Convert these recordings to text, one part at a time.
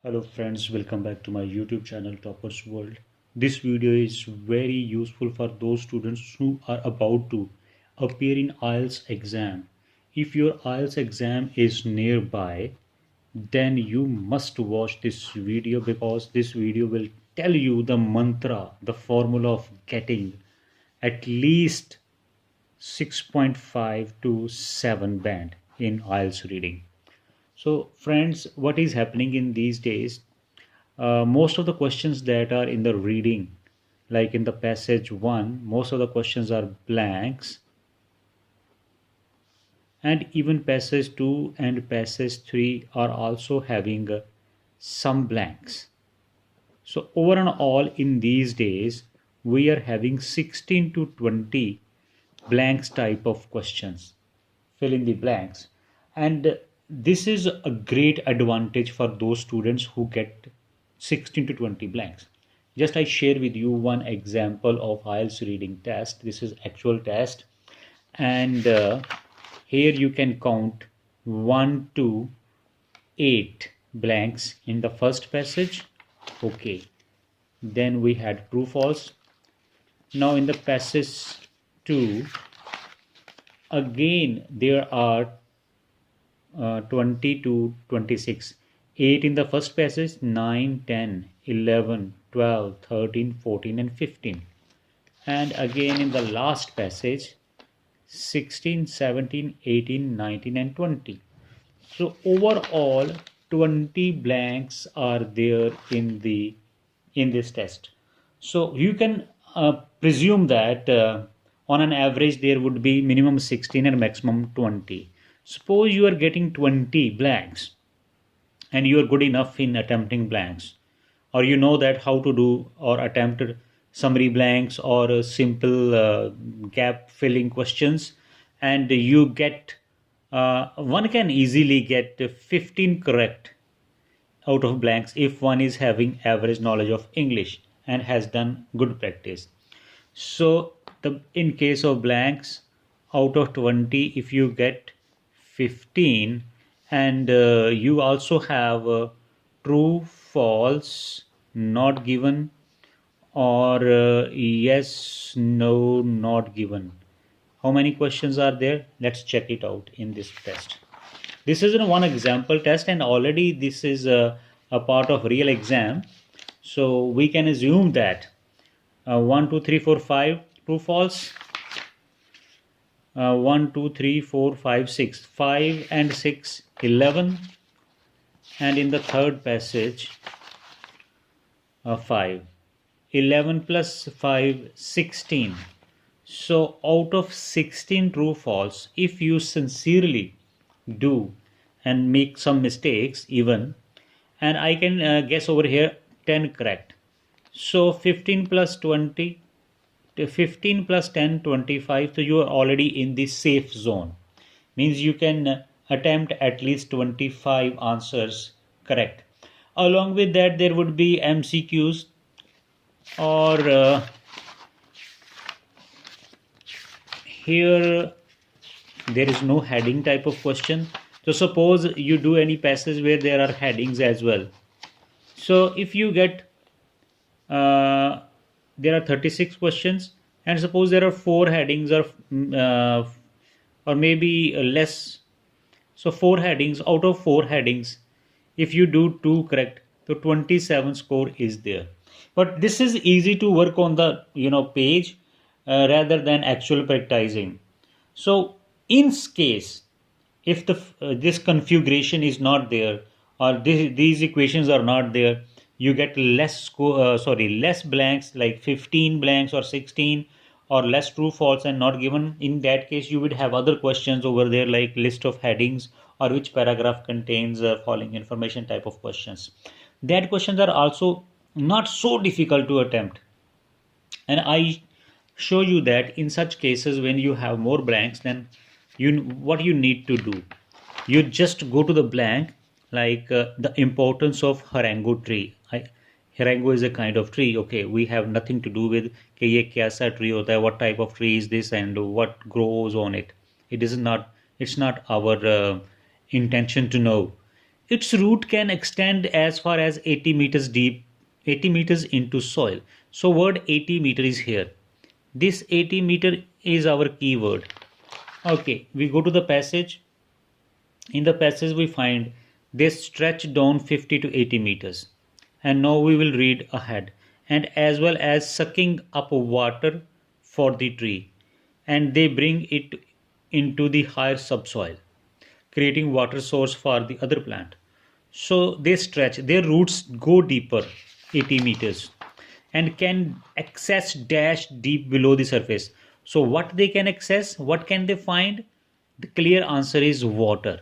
Hello friends, welcome back to my YouTube channel Toppers World. This video is very useful for those students who are about to appear in IELTS exam. If your IELTS exam is nearby, then you must watch this video because this video will tell you the mantra, the formula of getting at least 6.5 to 7 band in IELTS reading. So friends, what is happening in these days? Most of the questions that are in the reading, like in the passage 1, most of the questions are blanks, and even passage 2 and passage 3 are also having some blanks. So over and all in these days we are having 16 to 20 blanks type of questions. Fill in the blanks, and this is a great advantage for those students who get 16 to 20 blanks. Just I share with you one example of IELTS reading test. This is actual test, and here you can count 1 to 8 blanks in the first passage. Okay, then we had true false. Now in the passage 2, again there are 20 to 26. 8 in the first passage, 9, 10, 11, 12, 13, 14 and 15. And again in the last passage, 16, 17, 18, 19 and 20. So overall 20 blanks are there in this test. So you can presume that on an average there would be minimum 16 and maximum 20. Suppose you are getting 20 blanks and you are good enough in attempting blanks, or you know that how to do or attempt summary blanks or simple gap filling questions, and you get one can easily get 15 correct out of blanks if one is having average knowledge of English and has done good practice. So in case of blanks, out of 20 if you get 15, and you also have true, false, not given, or yes, no, not given. How many questions are there? Let's check it out in this test. This is one example test, and already this is a part of real exam. So we can assume that 1, 2, 3, 4, 5, true, false. 1, 2, 3, 4, 5, 6. 5 and 6, 11. And in the third passage, 5. 11 plus 5, 16. So out of 16 true false, if you sincerely do and make some mistakes even, and I can guess over here 10 correct. So 15 plus 20, 15 plus 10, 25. So you are already in the safe zone. Means you can attempt at least 25 answers correct. Along with that, there would be MCQs, or here there is no heading type of question. So suppose you do any passage where there are headings as well. So if you get there are 36 questions, and suppose there are 4 headings, or maybe less. So 4 headings, out of 4 headings, if you do 2 correct, so 27 score is there. But this is easy to work on the page rather than actual practicing. So in case if this configuration is not there, or these equations are not there, you get less less blanks, like 15 blanks or 16, or less true false and not given. In that case you would have other questions over there, like list of headings or which paragraph contains following information type of questions. That questions are also not so difficult to attempt, and I show you that in such cases when you have more blanks, then what you need to do, you just go to the blank, like the importance of harango tree. Harango is a kind of tree. Okay, we have nothing to do with कि ये कैसा tree होता है, what type of tree is this, and what grows on it. It is not, it's not our intention to know. Its root can extend as far as 80 meters deep, 80 meters into soil. So word 80 meter is here. This 80 meter is our keyword. Okay, we go to the passage. In the passage we find they stretch down 50 to 80 meters. And now we will read ahead. And as well as sucking up water for the tree. And they bring it into the higher subsoil, creating water source for the other plant. So they stretch, their roots go deeper, 80 meters, and can access dash deep below the surface. So what they can access, what can they find? The clear answer is water.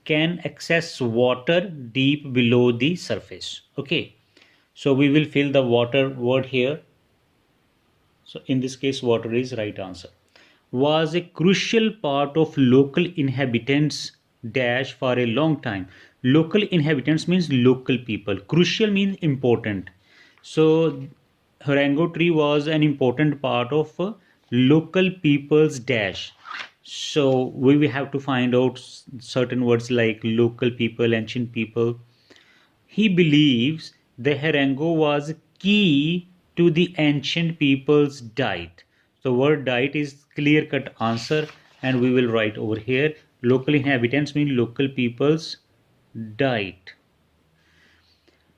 Can access water deep below the surface. Okay, so we will fill the water word here. So in this case, water is right answer. Was a crucial part of local inhabitants dash for a long time. Local inhabitants means local people. Crucial means important. So Harango tree was an important part of local people's dash. So we will have to find out certain words like local people, ancient people. He believes the Harango was key to the ancient people's diet. The word diet is clear cut answer, and we will write over here local inhabitants mean local people's diet.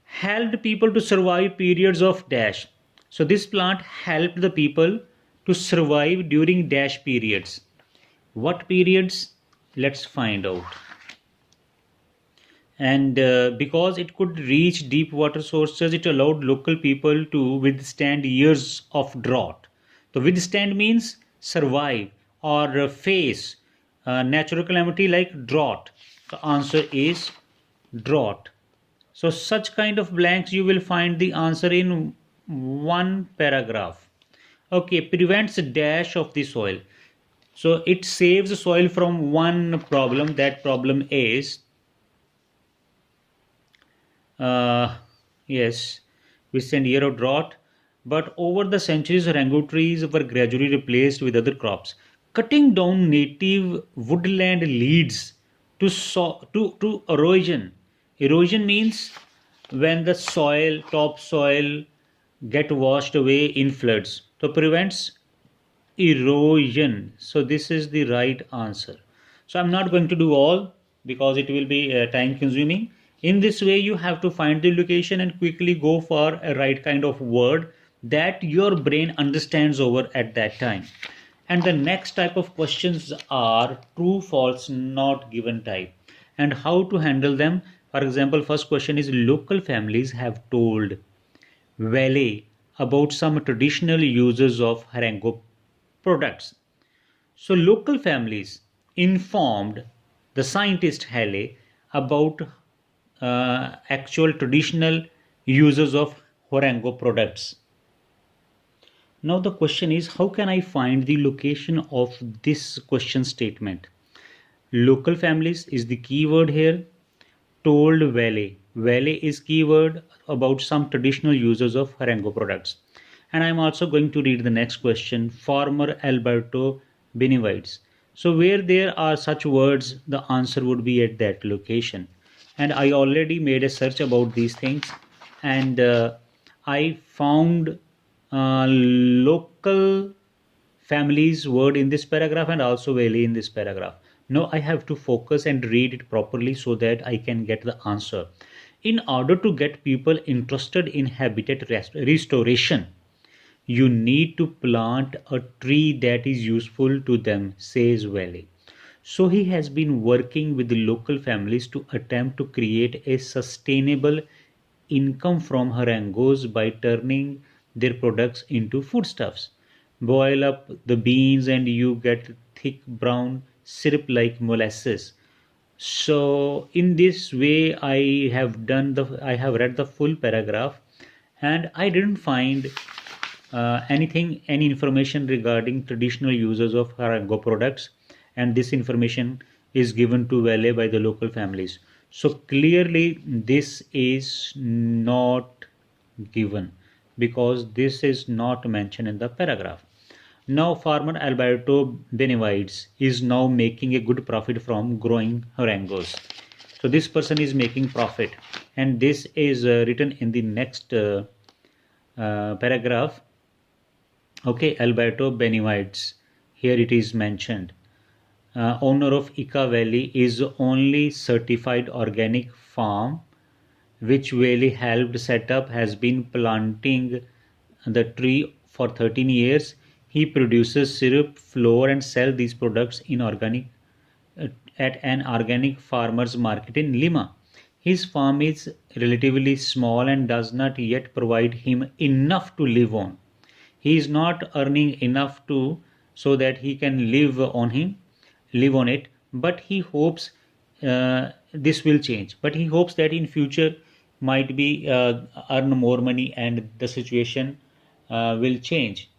Helped people to survive periods of dash. So this plant helped the people to survive during dash periods. What periods? Let's find out. And because it could reach deep water sources, it allowed local people to withstand years of drought. So withstand means survive or face natural calamity like drought. The answer is drought. So such kind of blanks you will find the answer in one paragraph. Okay, prevents dash of the soil. So it saves the soil from one problem. That problem is yes, we send year of drought. But over the centuries, mango trees were gradually replaced with other crops. Cutting down native woodland leads to erosion. Erosion means when the soil, topsoil, get washed away in floods. So prevents erosion. So this is the right answer. So I'm not going to do all because it will be time consuming. In this way you have to find the location and quickly go for a right kind of word that your brain understands over at that time. And the next type of questions are true, false, not given type, and how to handle them. For example, first question is local families have told Valley about some traditional uses of Harango products. So local families informed the scientist Halley about actual traditional uses of Harango products. Now the question is, how can I find the location of this question statement? Local families is the keyword here. Told Valley. Valley is keyword about some traditional uses of Harango products. And I'm also going to read the next question. Farmer Alberto Benevides. So where there are such words, the answer would be at that location. And I already made a search about these things, and I found local families word in this paragraph and also valley in this paragraph. Now I have to focus and read it properly so that I can get the answer. In order to get people interested in habitat restoration, you need to plant a tree that is useful to them, says Valley. So he has been working with the local families to attempt to create a sustainable income from harangos by turning their products into foodstuffs. Boil up the beans and you get thick brown syrup like molasses. So in this way I have read the full paragraph, and I didn't find any information regarding traditional uses of Harango products, and this information is given to Valley by the local families. So clearly this is not given because this is not mentioned in the paragraph. Now farmer Alberto Benevides is now making a good profit from growing Harangos. So this person is making profit, and this is written in the next paragraph. Okay, Alberto Benavides. Here it is mentioned. Owner of Ika Valley is only certified organic farm which Valley helped set up has been planting the tree for 13 years. He produces syrup, flour and sell these products in organic at an organic farmers market in Lima. His farm is relatively small and does not yet provide him enough to live on. He is not earning enough to so that he can live on it, but he hopes this will change. But he hopes that in future might be earn more money and the situation will change.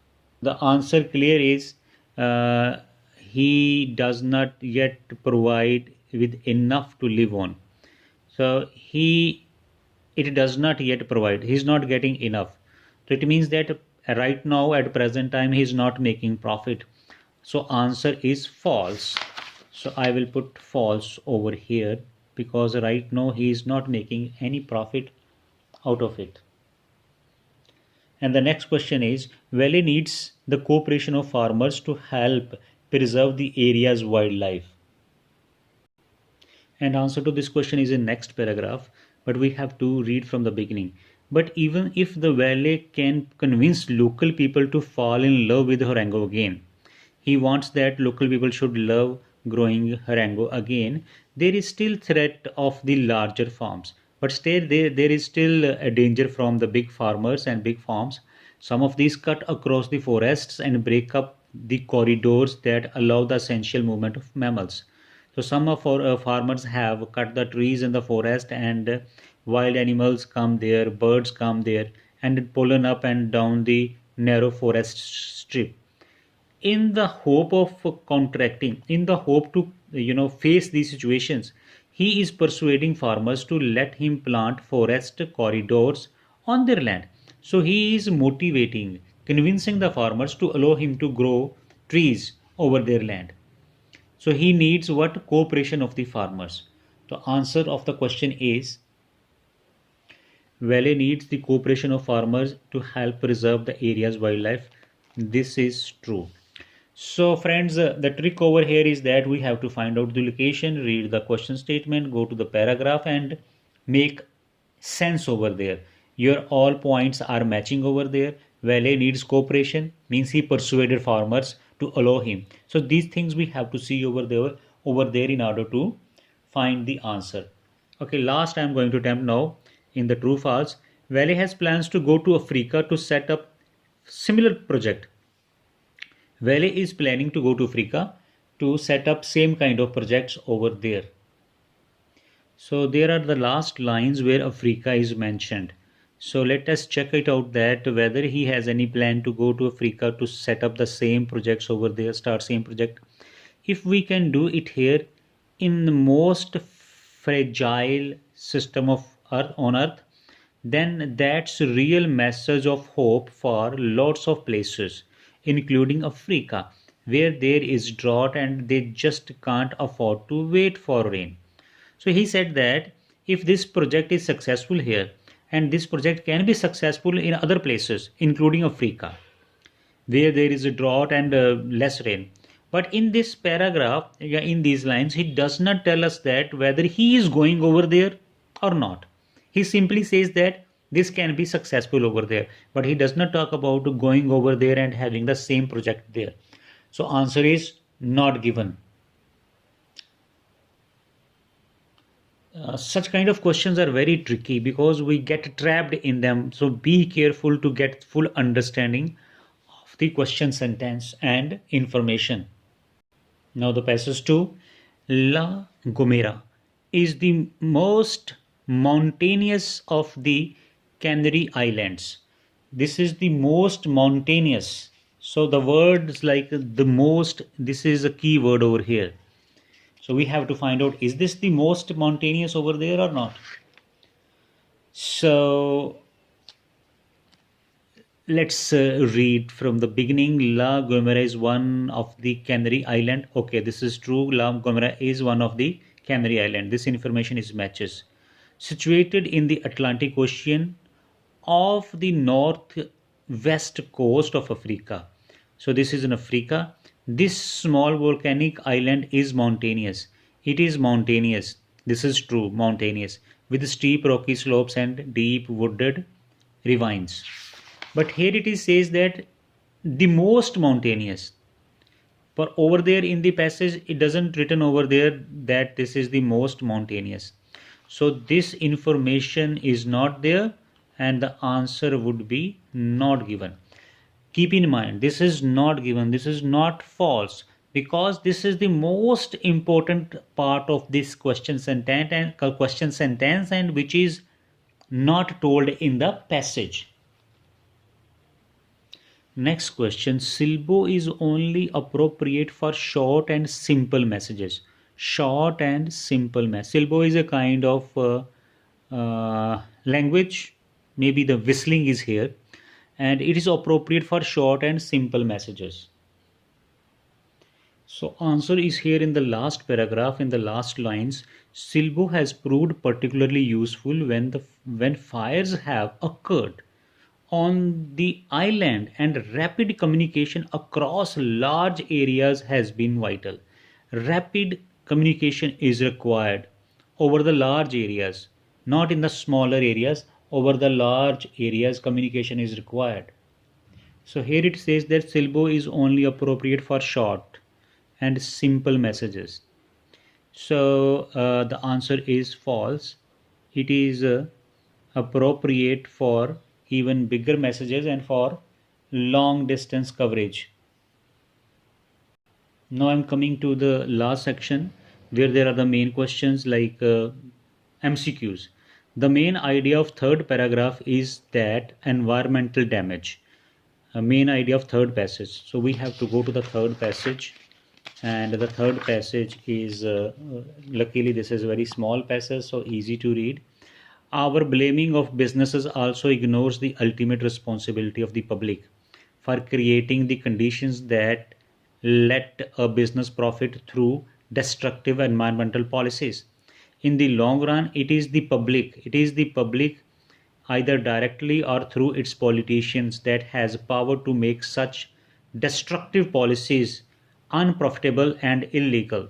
The answer clear is uh, he does not yet provide with enough to live on. So he it does not yet provide. He is not getting enough. So it means that right now at present time he is not making profit. So answer is false. So I will put false over here because right now he is not making any profit out of it. And the next question is Valley needs the cooperation of farmers to help preserve the area's wildlife. And answer to this question is in next paragraph, but we have to read from the beginning. But even if the valet can convince local people to fall in love with Horango again, he wants that local people should love growing Horango again. There is still threat of the larger farms, but still there is still a danger from the big farmers and big farms. Some of these cut across the forests and break up the corridors that allow the essential movement of mammals. So some of our farmers have cut the trees in the forest, and wild animals come there, birds come there, and pollen up and down the narrow forest strip. In the hope of contracting, in the hope to face these situations, he is persuading farmers to let him plant forest corridors on their land. So he is motivating, convincing the farmers to allow him to grow trees over their land. So he needs what? Cooperation of the farmers. The answer of the question is Valley needs the cooperation of farmers to help preserve the area's wildlife. This is true. So friends, the trick over here is that we have to find out the location, read the question statement, go to the paragraph and make sense over there. Your all points are matching over there. Valley needs cooperation means he persuaded farmers to allow him. So these things we have to see over there in order to find the answer. Okay, last I am going to attempt now in the true false. Valley has plans to go to Africa to set up similar project. Valley is planning to go to Africa to set up same kind of projects over there. So there are the last lines where Africa is mentioned. So let us check it out that whether he has any plan to go to Africa to set up the same projects over there, start same project. If we can do it here in the most fragile system of earth on earth, then that's real message of hope for lots of places, including Africa, where there is drought and they just can't afford to wait for rain. So he said that if this project is successful here, and this project can be successful in other places, including Africa, where there is a drought and less rain. But in this paragraph, yeah, in these lines, he does not tell us that whether he is going over there or not. He simply says that this can be successful over there, but he does not talk about going over there and having the same project there. So answer is not given. Such kind of questions are very tricky because we get trapped in them. So be careful to get full understanding of the question sentence and information. Now the passage 2. La Gomera is the most mountainous of the Canary Islands. This is the most mountainous. So the words like the most, this is a key word over here. So we have to find out, is this the most mountainous over there or not? So let's read from the beginning. La Gomera is one of the Canary Island. Okay, this is true. La Gomera is one of the Canary Island. This information is matches. Situated in the Atlantic Ocean off the northwest coast of Africa. So this is in Africa. This small volcanic island is mountainous. It is mountainous. This is true, mountainous, with steep rocky slopes and deep wooded ravines. But here it is says that the most mountainous. For over there in the passage, it doesn't written over there that this is the most mountainous. So this information is not there and the answer would be not given. Keep in mind, this is not given, this is not false, because this is the most important part of this question sentence and which is not told in the passage. Next question. Silbo is only appropriate for short and simple messages. Short and simple message. Silbo is a kind of language. Maybe the whistling is here. And it is appropriate for short and simple messages. So answer is here in the last paragraph, in the last lines. Silbo has proved particularly useful when fires have occurred on the island and rapid communication across large areas has been vital. Rapid communication is required over the large areas, not in the smaller areas. Over the large areas, communication is required. So here it says that Silbo is only appropriate for short and simple messages. So the answer is false. It is appropriate for even bigger messages and for long distance coverage. Now I'm coming to the last section where there are the main questions like MCQs. The main idea of third paragraph is that environmental damage. A main idea of third passage. So we have to go to the third passage, and the third passage is luckily this is a very small passage, so easy to read. Our blaming of businesses also ignores the ultimate responsibility of the public for creating the conditions that let a business profit through destructive environmental policies. In the long run, it is the public either directly or through its politicians that has power to make such destructive policies unprofitable and illegal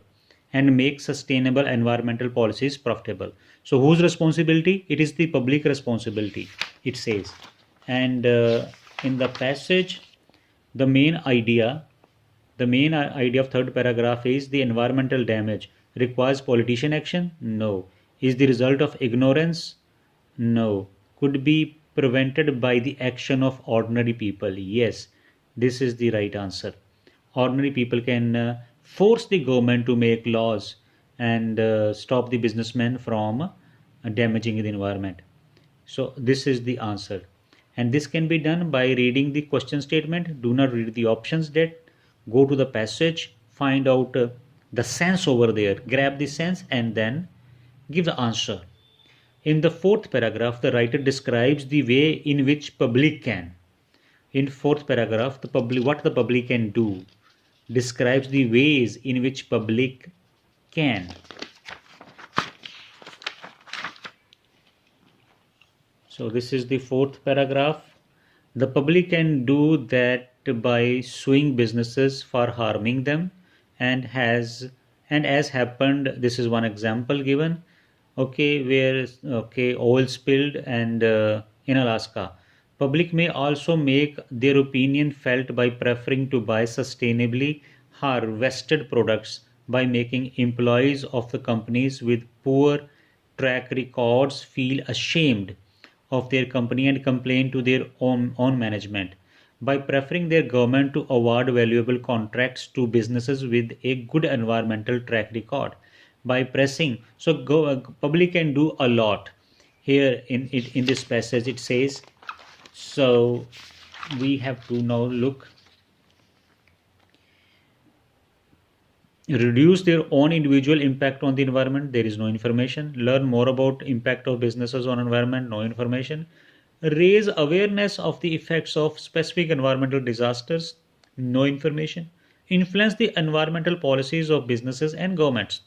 and make sustainable environmental policies profitable. So whose responsibility? It is the public responsibility, it says. And in the passage, the main idea of third paragraph is the environmental damage requires politician action? No. Is the result of ignorance? No. Could be prevented by the action of ordinary people? Yes. This is the right answer. Ordinary people can force the government to make laws and stop the businessmen from damaging the environment. So this is the answer, and this can be done by reading the question statement. Do not read the options, that go to the passage, find out the sense over there, grab the sense and then give the answer. In the fourth paragraph, the writer describes the way in which public can, in fourth paragraph, what the public can do, describes the ways in which public can. So this is the fourth paragraph. The public can do that by suing businesses for harming them, and as happened, this is one example given. Okay, where oil spilled and in Alaska. Public may also make their opinion felt by preferring to buy sustainably harvested products, by making employees of the companies with poor track records feel ashamed of their company and complain to their own management, by preferring their government to award valuable contracts to businesses with a good environmental track record, by pressing. So public can do a lot. Here in this passage it says, so we have to now look. Reduce their own individual impact on the environment, there is no information. Learn more about impact of businesses on environment, no information. Raise awareness of the effects of specific environmental disasters, no information. Influence the environmental policies of businesses and governments.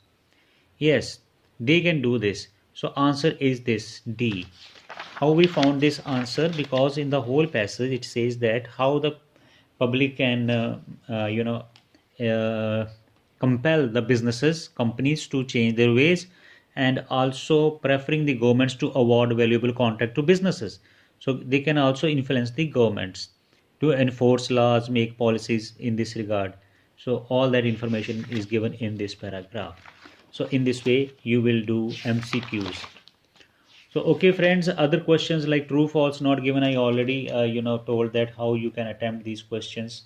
Yes, They can do this. So answer is this D. How we found this answer? Because in the whole passage it says that how the public can uh, compel the businesses companies to change their ways, and also preferring the governments to award valuable contract to businesses. So they can also influence the governments to enforce laws, make policies in this regard. So all that information is given in this paragraph. So in this way you will do MCQs. So okay friends, other questions like true false not given, I already told that how you can attempt these questions.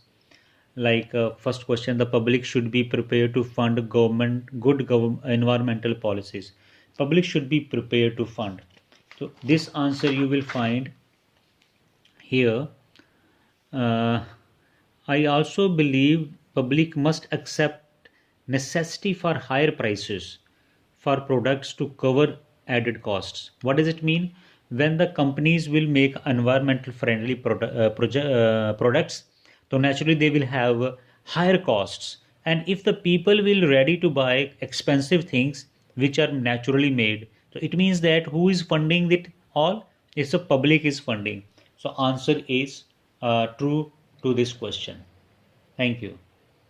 Like first question, the public should be prepared to fund environmental policies. Public should be prepared to fund. So this answer you will find here. uh, I also believe public must accept necessity for higher prices for products to cover added costs. What does it mean? When the companies will make environmental friendly products, so naturally they will have higher costs. And if the people will ready to buy expensive things which are naturally made, so it means that who is funding it all? It's the public is funding. So answer is true to this question. Thank you.